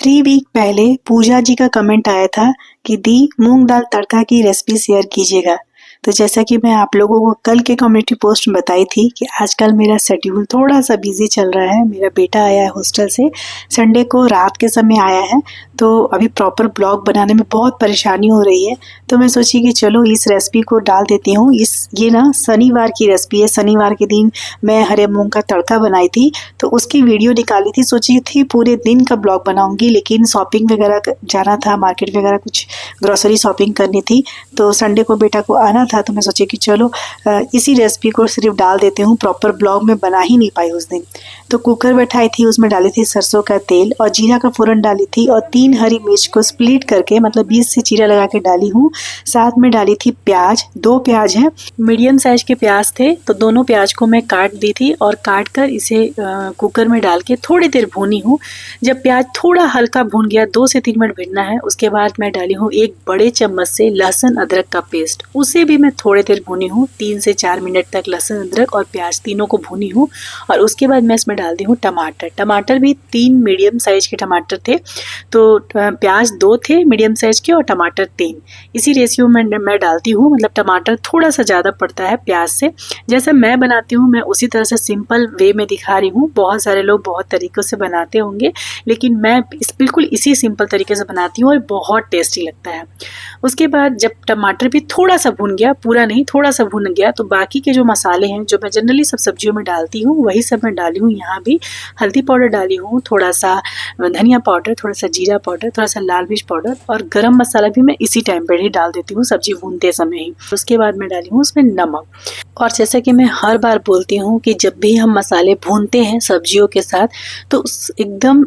3 week पहले पूजा जी का comment आया था कि दी मूंग दाल तड़का की रेसिपी शेयर कीजिएगा। तो जैसा कि मैं आप लोगों को कल के कम्युनिटी पोस्ट में बताई थी कि आजकल मेरा शेड्यूल थोड़ा सा बिजी चल रहा है। मेरा बेटा आया है हॉस्टल से, संडे को रात के समय आया है, तो अभी प्रॉपर ब्लॉग बनाने में बहुत परेशानी हो रही है। तो मैं सोची कि चलो इस रेसिपी को डाल देती हूँ। ये ना शनिवार की रेसिपी है। शनिवार के दिन मैं हरे मूंग का तड़का बनाई थी, तो उसकी वीडियो निकाली थी। सोची थी पूरे दिन का ब्लॉग बनाऊंगी, लेकिन शॉपिंग वगैरह जाना था, मार्केट वगैरह कुछ ग्रोसरी शॉपिंग करनी थी, तो संडे को बेटा को आना था। तो मैं सोची कि चलो इसी रेसिपी को सिर्फ डाल देती हूँ। प्रॉपर ब्लॉग में बना ही नहीं पाई उस दिन। तो कुकर बैठाई थी, उसमें डाली थी सरसों का तेल और जीरा का फोरन डाली थी, और 3 हरी मिर्च को स्प्लिट करके मतलब 20 से चीरा लगा के डाली हूँ। साथ में डाली थी प्याज, 2 प्याज हैं, मीडियम साइज के प्याज थे, तो दोनों प्याज को मैं काट दी थी और काट कर इसे कुकर में डाल के थोड़ी देर भूनी हूँ। जब प्याज थोड़ा हल्का भून गया, 2 से 3 मिनट भूनना है, उसके बाद मैं डाली हूँ 1 बड़े चम्मच से लहसुन अदरक का पेस्ट। उसे भी मैं थोड़ी देर भूनी हूँ, 3 से 4 मिनट तक लहसुन अदरक और प्याज तीनों को भूनी हूँ। और उसके बाद मैं इसमें डाल दी हूँ टमाटर भी 3 मीडियम साइज के टमाटर थे, तो प्याज 2 थे मीडियम साइज के और टमाटर 3। इसी रेशियो में मैं डालती हूँ, मतलब टमाटर थोड़ा सा ज़्यादा पड़ता है प्याज से। जैसे मैं बनाती हूँ मैं उसी तरह से सिंपल वे में दिखा रही हूँ। बहुत सारे लोग बहुत तरीक़ों से बनाते होंगे, लेकिन मैं बिल्कुल इसी सिंपल तरीके से बनाती हूँ और बहुत टेस्टी लगता है। उसके बाद जब टमाटर भी थोड़ा सा भून गया, पूरा नहीं थोड़ा सा भून गया, तो बाकी के जो मसाले हैं जो मैं जनरली सब सब्जियों में डालती हूँ वही सब मैं डाली हूँ। यहाँ भी हल्दी पाउडर डाली हूँ, थोड़ा सा धनिया पाउडर, थोड़ा सा जीरा पाउडर, थोड़ा सा लाल मिर्च पाउडर, और गरम मसाला भी मैं इसी टाइम पर ही डाल देती हूँ सब्जी भूनते समय ही। उसके बाद मैं डाली हूँ उसमें नमक। और जैसा कि मैं हर बार बोलती हूँ कि जब भी हम मसाले भूनते हैं सब्जियों के साथ, तो एकदम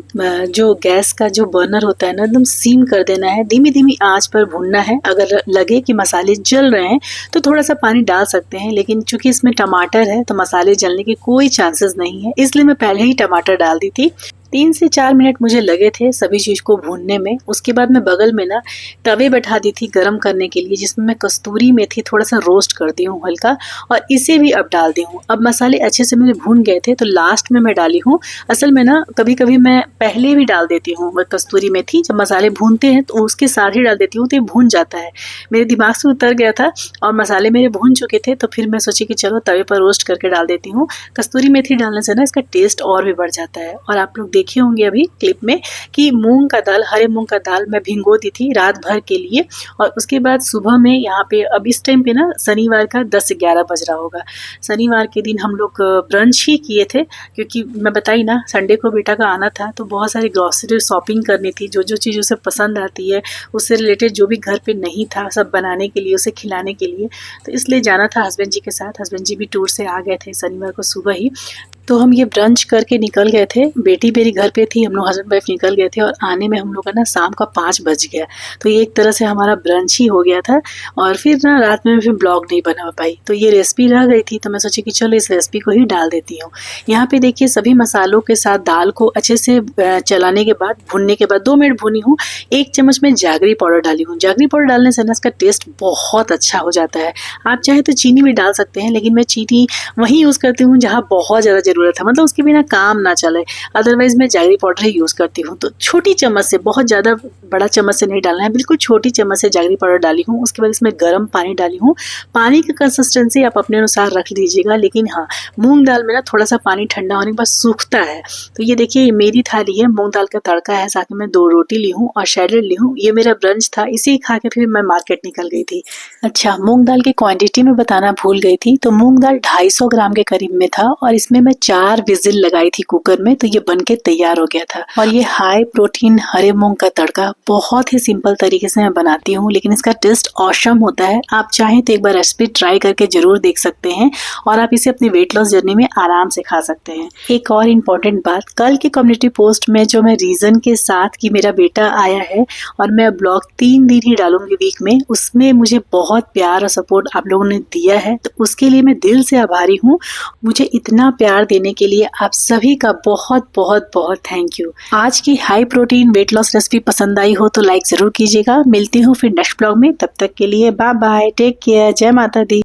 जो गैस का जो बर्नर होता है ना, एकदम सीम कर देना है, धीमी धीमी आंच पर भूनना है। अगर लगे कि मसाले जल रहे हैं तो थोड़ा सा पानी डाल सकते हैं, लेकिन चूंकि इसमें टमाटर है तो मसाले जलने के कोई चांसेस नहीं है, इसलिए मैं पहले ही टमाटर डाल दी थी। 3 से 4 मिनट मुझे लगे थे सभी चीज़ को भूनने में। उसके बाद मैं बगल में ना तवे बैठा दी थी गरम करने के लिए, जिसमें मैं कस्तूरी मेथी थोड़ा सा रोस्ट कर दी हूँ हल्का, और इसे भी अब डाल दी हूँ। अब मसाले अच्छे से मेरे भून गए थे, तो लास्ट में मैं डाली हूँ। असल में ना कभी कभी मैं पहले भी डाल देती हूँ कस्तूरी मेथी, जब मसाले भूनते हैं तो उसके साथ ही डाल देती हूँ, तो ये भून जाता है। मेरे दिमाग से उतर गया था और मसाले मेरे भून चुके थे, तो फिर मैं सोची कि चलो तवे पर रोस्ट करके डाल देती हूँ। कस्तूरी मेथी डालने से ना इसका टेस्ट और भी बढ़ जाता है। और आप लोग देखे होंगे अभी क्लिप में कि मूंग का दाल, हरे मूंग का दाल मैं भिगो दी थी रात भर के लिए, और उसके बाद सुबह में यहाँ पे अब इस टाइम पे ना शनिवार का 10 से 11 बज रहा होगा। शनिवार के दिन हम लोग ब्रंच ही किए थे, क्योंकि मैं बताई ना संडे को बेटा का आना था, तो बहुत सारी ग्रॉसरी शॉपिंग करनी थी। जो जो चीज़ उसे पसंद आती है, उससे रिलेटेड जो भी घर पे नहीं था सब बनाने के लिए, उसे खिलाने के लिए, तो इसलिए जाना था हस्बैंड जी के साथ। हस्बैंड जी भी टूर से आ गए थे शनिवार को सुबह ही, तो हम ये ब्रंच करके निकल गए थे। बेटी मेरी घर पे थी, हम लोग हस्बैंड वाइफ निकल गए थे, और आने में हम लोग का ना शाम का 5 बज गया। तो ये एक तरह से हमारा ब्रंच ही हो गया था, और फिर ना रात में फिर ब्लॉग नहीं बना पाई। तो ये रेसिपी रह गई थी, तो मैं सोची कि चलो इस रेसिपी को ही डाल देती हूँ। यहाँ पे देखिए सभी मसालों के साथ दाल को अच्छे से चलाने के बाद, भुनने के बाद 2 मिनट भुनी हूँ। 1 चम्मच में जागरी पाउडर डाली हूँ। जागरी पाउडर डालने से ना इसका टेस्ट बहुत अच्छा हो जाता है। आप चाहे तो चीनी भी डाल सकते हैं, लेकिन मैं चीनी वहीं यूज़ करती हूँ जहाँ बहुत ज़्यादा ज़रूरत है, मतलब उसके बिना काम ना चले। अदरवाइज मैं जागरी पाउडर ही यूज़ करती हूँ। तो छोटी चम्मच से, बहुत ज़्यादा बड़ा चम्मच से नहीं डालना है, बिल्कुल छोटी चम्मच से जागरी पाउडर डाली हूँ। उसके बाद इसमें गर्म पानी डाली हूँ। पानी की कंसिस्टेंसी आप अपने अनुसार रख लीजिएगा, लेकिन हाँ मूंग दाल में ना थोड़ा सा पानी ठंडा होने के बाद सूखता है। तो ये देखिए मेरी थाली है, मूंग दाल का तड़का है, साथ में मैं 2 रोटी ली हूँ और सैलेड ली हूँ। ये मेरा ब्रंच था, इसे खा के फिर मैं मार्केट निकल गई थी। अच्छा, मूंग दाल की क्वांटिटी में बताना भूल गई थी। तो मूंग दाल 250 ग्राम के करीब में था, और इसमें मैं 4 विजिल लगाई थी कुकर में, तो ये बनके तैयार हो गया था। और ये हाई प्रोटीन हरे मूंग का तड़का बहुत ही सिंपल तरीके से मैं बनाती हूँ, लेकिन इसका टेस्ट ऑसम होता है। आप चाहें तो एक बार रेसिपी ट्राई करके जरूर देख सकते हैं, और आप इसे अपनी वेट लॉस जर्नी में आराम से खा सकते हैं। एक और इम्पोर्टेंट बात, कल की कम्युनिटी पोस्ट में जो मैं रीजन के साथ कि मेरा बेटा आया है और मैं ब्लॉग 3 दिन ही डालूंगी वीक में, उसमें मुझे बहुत प्यार और सपोर्ट आप लोगों ने दिया है, तो उसके लिए मैं दिल से आभारी हूँ। मुझे इतना प्यार देने के लिए आप सभी का बहुत बहुत बहुत थैंक यू। आज की high protein weight loss recipe पसंद आई हो तो लाइक जरूर कीजिएगा। मिलती हूँ फिर नेक्स्ट ब्लॉग में, तब तक के लिए बाय बाय, टेक केयर, जय माता दी।